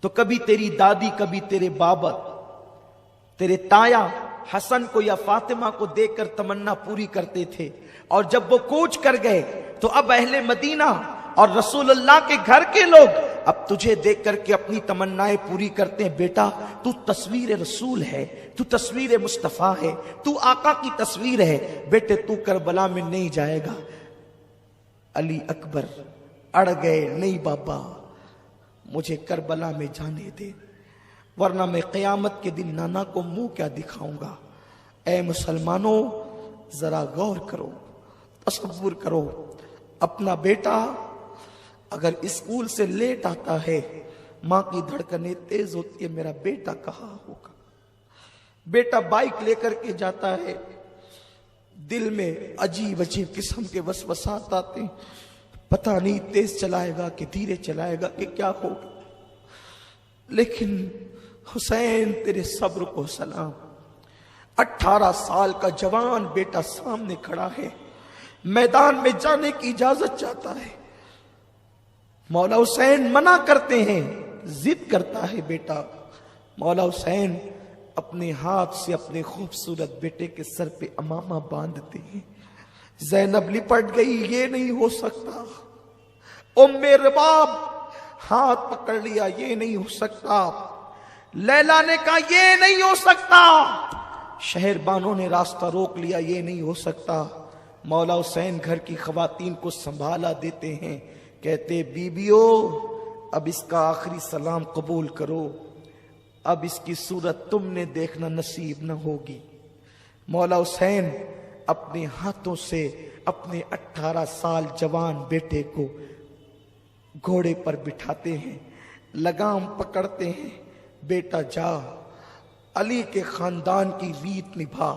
تو کبھی تیری دادی، کبھی تیرے بابا، تیرے تایا حسن کو یا فاطمہ کو دیکھ کر تمنا پوری کرتے تھے، اور جب وہ کوچ کر گئے تو اب اہل مدینہ اور رسول اللہ کے گھر کے لوگ اب تجھے دیکھ کر کے اپنی تمنائیں پوری کرتے ہیں۔ بیٹا تو تصویر رسول ہے، تو تصویر مصطفیٰ ہے، تو آقا کی تصویر ہے، بیٹے تو کربلا میں نہیں جائے گا۔ علی اکبر اڑ گئے، نہیں بابا مجھے کربلا میں جانے دے، ورنہ میں قیامت کے دن نانا کو منہ کیا دکھاؤں گا۔ اے مسلمانوں ذرا غور کرو، تصور کرو، اپنا بیٹا اگر اسکول سے لیٹ آتا ہے، ماں کی دھڑکنیں تیز ہوتی ہے، میرا بیٹا کہاں ہوگا۔ بیٹا بائک لے کر کے جاتا ہے، دل میں عجیب عجیب قسم کے وسوسات آتے ہیں، پتہ نہیں تیز چلائے گا کہ دھیرے چلائے گا کہ کیا ہوگا۔ لیکن حسین تیرے صبر کو سلام، 18 سال کا جوان بیٹا سامنے کھڑا ہے، میدان میں جانے کی اجازت چاہتا ہے، مولا حسین منع کرتے ہیں، ضد کرتا ہے بیٹا۔ مولا حسین اپنے ہاتھ سے اپنے خوبصورت بیٹے کے سر پہ امامہ باندھتے ہیں۔ زینب لپٹ گئی، یہ نہیں ہو سکتا۔ ام رباب ہاتھ پکڑ لیا، یہ نہیں ہو سکتا۔ لیلا نے کہا یہ نہیں ہو سکتا۔ شہر بانوں نے راستہ روک لیا، یہ نہیں ہو سکتا۔ مولا حسین گھر کی خواتین کو سنبھالا دیتے ہیں، کہتے بیبیو اب اس کا آخری سلام قبول کرو، اب اس کی صورت تم نے دیکھنا نصیب نہ ہوگی۔ مولا حسین اپنے ہاتھوں سے اپنے 18 سال جوان بیٹے کو گھوڑے پر بٹھاتے ہیں، لگام پکڑتے ہیں، بیٹا جا، علی کے خاندان کی ریت نبھا۔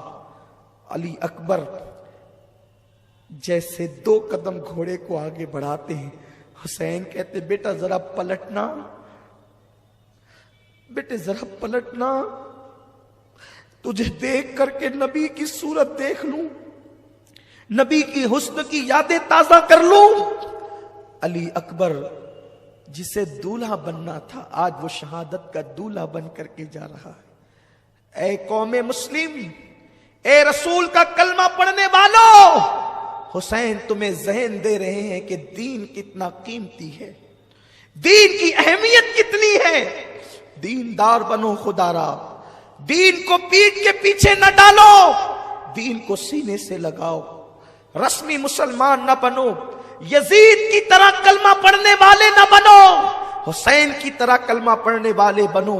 علی اکبر جیسے 2 قدم گھوڑے کو آگے بڑھاتے ہیں، حسین کہتے بیٹا ذرا پلٹنا، بیٹے ذرا پلٹنا، تجھے دیکھ کر کے نبی کی صورت دیکھ لوں، نبی کی حسن کی یادیں تازہ کر لوں۔ علی اکبر جسے دولہا بننا تھا، آج وہ شہادت کا دولہا بن کر کے جا رہا ہے۔ اے قوم مسلم، اے رسول کا کلمہ پڑھنے والوں، حسین تمہیں ذہن دے رہے ہیں کہ دین کتنا قیمتی ہے، دین کی اہمیت کتنی ہے۔ دیندار بنو خدارا، دین کو پیٹھ کے پیچھے نہ ڈالو، دین کو سینے سے لگاؤ، رسمی مسلمان نہ بنو، یزید کی طرح کلمہ پڑھنے والے نہ بنو، حسین کی طرح کلمہ پڑھنے والے بنو۔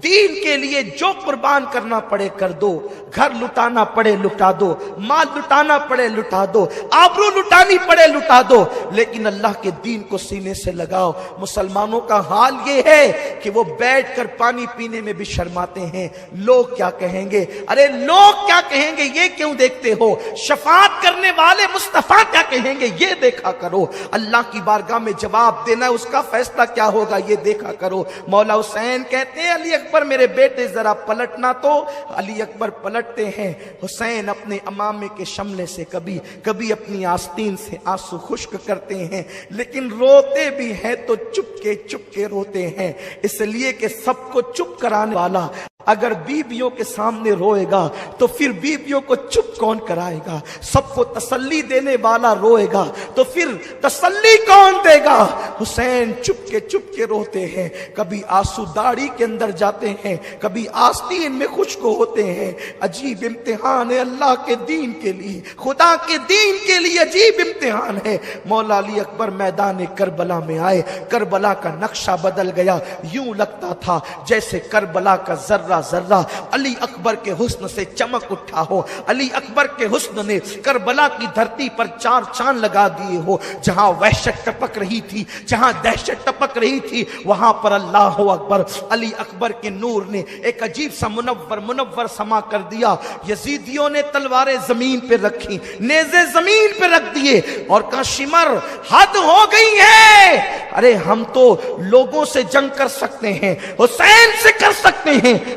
دین کے لیے جو قربان کرنا پڑے کر دو، گھر لٹانا پڑے لٹا دو، مال لٹانا پڑے لٹا دو، آبرو لٹانی پڑے لٹا دو، لیکن اللہ کے دین کو سینے سے لگاؤ۔ مسلمانوں کا حال یہ ہے کہ وہ بیٹھ کر پانی پینے میں بھی شرماتے ہیں، لوگ کیا کہیں گے، ارے لوگ کیا کہیں گے یہ کیوں دیکھتے ہو، شفاعت کرنے والے مصطفیٰ کیا کہیں گے یہ دیکھا کرو، اللہ کی بارگاہ میں جواب دینا اس کا فیصلہ کیا ہوگا یہ دیکھا کرو۔ مولا حسین کہتے ہیں علی اکبر میرے بیٹے ذرا پلٹنا، تو علی اکبر پلٹتے ہیں۔ حسین اپنے امامے کے شملے سے کبھی اپنی آستین سے آنسو خشک کرتے ہیں، لیکن روتے بھی ہیں تو چپ کے روتے ہیں، اس لیے کہ سب کو چپ کرانے والا اگر بیویوں کے سامنے روئے گا تو پھر بیویوں کو چپ کون کرائے گا، سب کو تسلی دینے والا روئے گا تو پھر تسلی کون دے گا۔ حسین چپ کے روتے ہیں، کبھی آنسو داڑھی کے اندر جاتے ہیں، کبھی آستین میں خشک ہوتے ہیں۔ عجیب امتحان ہے اللہ کے دین کے لیے، خدا کے دین کے لیے عجیب امتحان ہے۔ مولا علی اکبر میدان کربلا میں آئے، کربلا کا نقشہ بدل گیا، یوں لگتا تھا جیسے کربلا کا ذرہ علی اکبر کے حسن سے چمک اٹھا ہو، علی اکبر کے حسن نے کربلا کی دھرتی پر 4 چاند لگا دیے ہو۔ جہاں وحشت ٹپک رہی تھی، جہاں دہشت ٹپک رہی تھی، وہاں پر اللہ اکبر، علی اکبر کے نور نے ایک عجیب سا منور سما کر دیا۔ یزیدیوں نے تلواریں زمین پہ رکھی، نیزے زمین پہ رکھ دیے اور کہا شمر حد ہو گئی ہے، ارے ہم تو لوگوں سے جنگ کر سکتے ہیں، حسین سے کر سکتے ہیں،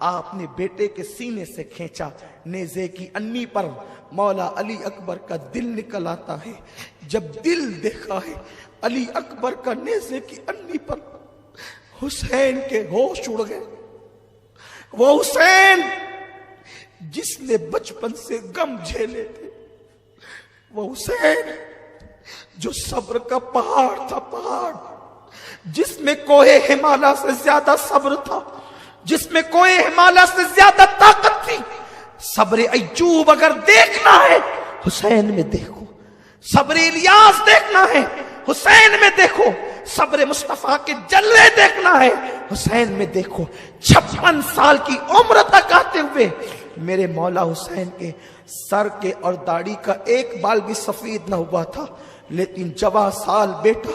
آپ نے بیٹے کے سینے سے کھینچا، نیزے کی انی پر مولا علی اکبر کا دل نکل آتا ہے۔ جب دل دیکھا ہے علی اکبر کا نیزے کی انی پر، حسین کے ہوش اڑ گئے۔ وہ حسین جس نے بچپن سے غم جھیلے تھے، وہ حسین جو صبر کا پہاڑ تھا، پہاڑ جس میں کوہ ہمالیہ سے زیادہ صبر تھا، جس میں کوہ ہمالیہ سے زیادہ طاقت تھی۔ صبر ایوب اگر دیکھنا ہے حسین میں دیکھو، صبر الیاس دیکھنا ہے حسین میں دیکھو، صبر مصطفیٰ کے جلوے دیکھنا ہے حسین میں دیکھو۔ 56 سال کی عمر تک آتے ہوئے میرے مولا حسین کے سر کے اور داڑھی کا ایک بال بھی سفید نہ ہوا تھا، لیکن جوان سال بیٹا،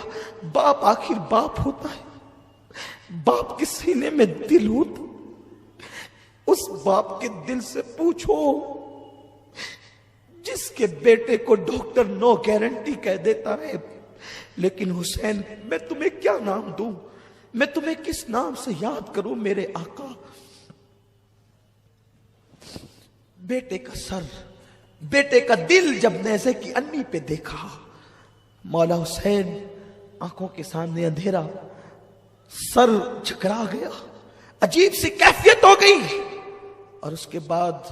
باپ آخر باپ ہوتا ہے، باپ کے سینے میں دل ہوتا۔ اس باپ کے دل سے پوچھو جس کے بیٹے کو ڈاکٹر نو گارنٹی کہہ دیتا ہے، لیکن حسین میں تمہیں کیا نام دوں، میں تمہیں کس نام سے یاد کروں میرے آقا؟ بیٹے کا سر، بیٹے کا دل جب نیزے کی انی پہ دیکھا، مولا حسین آنکھوں کے سامنے اندھیرا، سر جھکرا گیا، عجیب سی کیفیت ہو گئی۔ اور اس کے بعد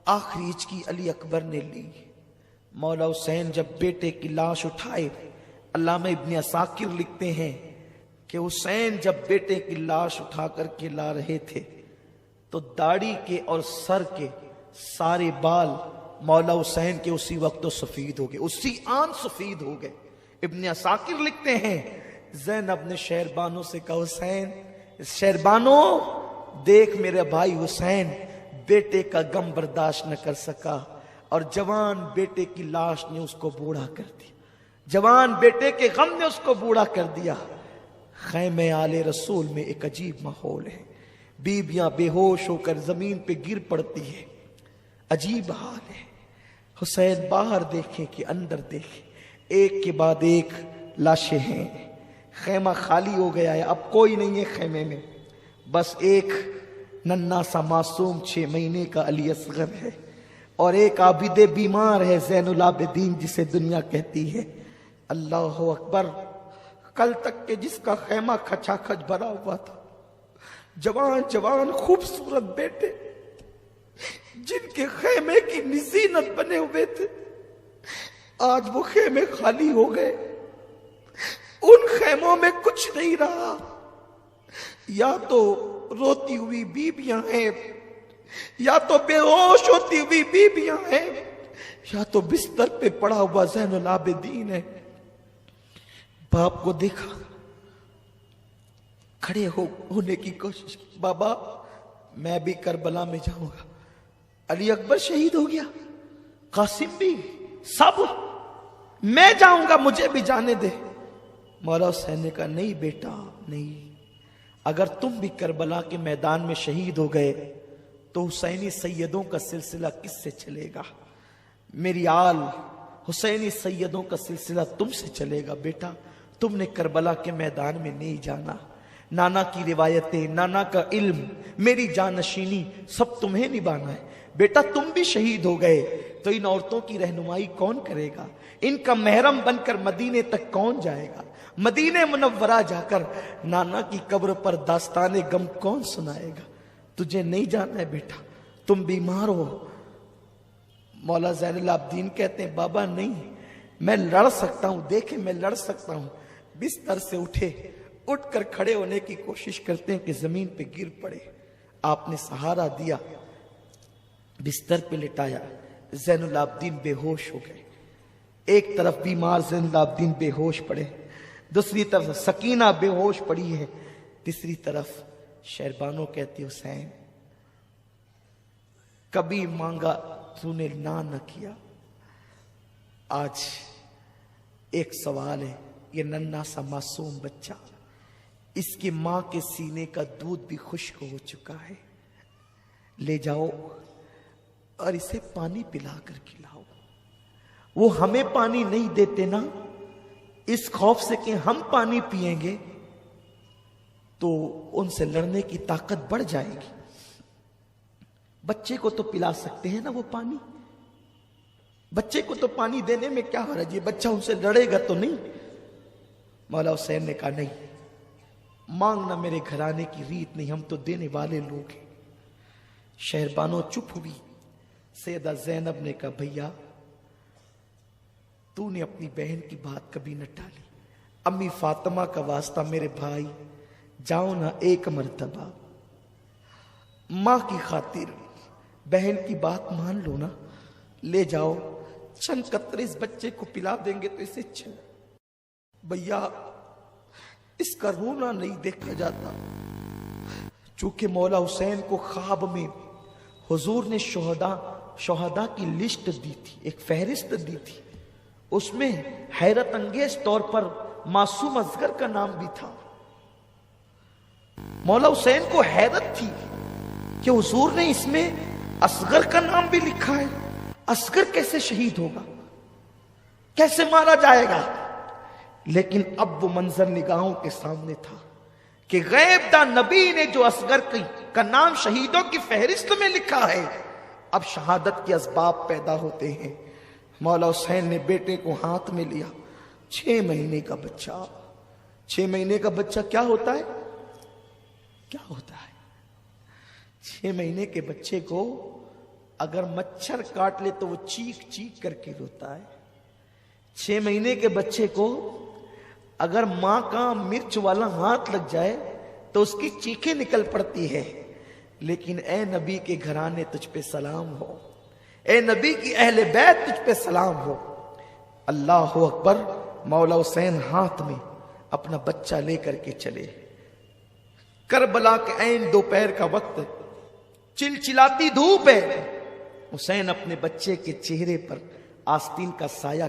آخری ہچکی علی اکبر نے لی۔ مولا حسین جب بیٹے کی لاش اٹھائے، علامہ ابن عساکر لکھتے ہیں کہ حسین جب بیٹے کی لاش اٹھا کر کے لا رہے تھے تو داڑھی کے اور سر کے سارے بال مولا حسین کے اسی وقت تو سفید ہو گئے، اسی آن سفید ہو گئے۔ ابن عساکر لکھتے ہیں زینب نے شہربانو سے کہا، حسین شہربانو دیکھ میرے بھائی حسین بیٹے کا غم برداشت نہ کر سکا، اور جوان بیٹے کی لاش نے اس کو بوڑھا کر دیا، جوان بیٹے کے غم نے اس کو بوڑھا کر دیا۔ خیمے آل رسول میں ایک عجیب ماحول ہے، بیویاں بے ہوش ہو کر زمین پہ گر پڑتی ہے، عجیب حال ہے۔ حسین باہر دیکھیں کہ اندر دیکھیں، ایک کے بعد ایک لاشیں ہیں، خیمہ خالی ہو گیا ہے، اب کوئی نہیں ہے خیمے میں، بس ایک ننھا سا معصوم 6 مہینے کا علی اصغر ہے، اور ایک عابد بیمار ہے زین العابدین جسے دنیا کہتی ہے۔ اللہ اکبر! کل تک کہ جس کا خیمہ کھچا کھچ بھرا ہوا تھا، جوان جوان خوبصورت بیٹے جن کے خیمے کی نزینت بنے ہوئے تھے، آج وہ خیمے خالی ہو گئے، ان خیموں میں کچھ نہیں رہا، یا تو روتی ہوئی بیویاں ہیں، یا تو بے ہوش ہوتی ہوئی بیویاں ہیں، یا تو بستر پہ پڑا ہوا زین العابدین ہے۔ باپ کو دیکھا، کھڑے ہونے کی کوشش کی، بابا میں بھی کربلا میں جاؤں گا۔ علی اکبر شہید ہو گیا، قاسم بھی، سب، میں جاؤں گا، مجھے بھی جانے دے۔ مولا حسین نے کہا نہیں بیٹا نہیں، اگر تم بھی کربلا کے میدان میں شہید ہو گئے تو حسینی سیدوں کا سلسلہ کس سے چلے گا؟ میری آل حسینی سیدوں کا سلسلہ تم سے چلے گا بیٹا، تم نے کربلا کے میدان میں نہیں جانا، نانا کی روایتیں، نانا کا علم، میری جانشینی سب تمہیں نبھانا ہے بیٹا، تم بھی شہید ہو گئے تو ان عورتوں کی رہنمائی کون کرے گا؟ ان کا محرم بن کر مدینے تک کون جائے گا؟ مدینے منورہ جا کر نانا کی قبر پر داستان غم کون سنائے گا؟ تجھے نہیں جانا ہے بیٹا، تم بیمار ہو۔ مولا زین العابدین کہتے ہیں بابا نہیں، میں لڑ سکتا ہوں، دیکھیں میں لڑ سکتا ہوں۔ بستر سے اٹھے، اٹھ کر کھڑے ہونے کی کوشش کرتے ہیں کہ زمین پہ گر پڑے، آپ نے سہارا دیا، بستر پہ لٹایا، زین العابدین بے ہوش ہو گئے۔ ایک طرف بیمار زین العابدین بے ہوش پڑے، دوسری طرف سکینہ بے ہوش پڑی ہے، تیسری طرف شہربانو کہتی حسین کبھی مانگا تو نے نہ کیا، آج ایک سوال ہے، یہ ننھا سا معصوم بچہ، اس کی ماں کے سینے کا دودھ بھی خشک ہو چکا ہے، لے جاؤ اور اسے پانی پلا کر کھلاؤ۔ وہ ہمیں پانی نہیں دیتے نا، اس خوف سے کہ ہم پانی پیئیں گے تو ان سے لڑنے کی طاقت بڑھ جائے گی۔ بچے کو تو پلا سکتے ہیں نا وہ پانی، بچے کو تو پانی دینے میں کیا حرج ہے، بچہ ان سے لڑے گا تو نہیں۔ مولا حسین نے کہا نہیں، مانگنا میرے گھرانے کی ریت نہیں، ہم تو دینے والے لوگ ہیں۔ شہربانو چپ ہوئی۔ سیدہ زینب نے کہا بھیا تو نے اپنی بہن کی بات کبھی نہ ٹالی، امی فاطمہ کا واسطہ میرے بھائی جاؤ نا ایک مرتبہ، ماں کی خاطر بہن کی بات مان لو نا، لے جاؤ چند قطرے اس بچے کو پلا دیں گے تو اسے اچھا۔ بھیا اس کا رونا نہیں دیکھا جاتا، چونکہ مولا حسین کو خواب میں حضور نے شہداء کی لسٹ دی تھی، ایک فہرست دی تھی، اس میں حیرت انگیز طور پر معصوم اصغر کا نام بھی تھا۔ مولا حسین کو حیرت تھی کہ حضور نے اس میں اصغر کا نام بھی لکھا ہے، اصغر کیسے شہید ہوگا، کیسے مارا جائے گا؟ لیکن اب وہ منظر نگاہوں کے سامنے تھا کہ غیب دا نبی نے جو اصغر کا نام شہیدوں کی فہرست میں لکھا ہے، اب شہادت کے اسباب پیدا ہوتے ہیں۔ مولا حسین نے بیٹے کو ہاتھ میں لیا، 6 مہینے کا بچہ، 6 مہینے کا بچہ کیا ہوتا ہے؟ کیا ہوتا ہے 6 مہینے کے بچے کو اگر مچھر کاٹ لے تو وہ چیخ چیخ کر کے روتا ہے۔ 6 مہینے کے بچے کو اگر ماں کا مرچ والا ہاتھ لگ جائے تو اس کی چیخیں نکل پڑتی ہے۔ لیکن اے نبی کے گھرانے تجھ پہ سلام ہو، اے نبی کی اہل بیت تجھ پہ سلام ہو۔ اللہ اکبر۔ مولا حسین ہاتھ میں اپنا بچہ لے کر کے چلے۔ کربلا کے عین دوپہر کا وقت، چلچلاتی دھوپ ہے، حسین اپنے بچے کے چہرے پر آستین کا سایہ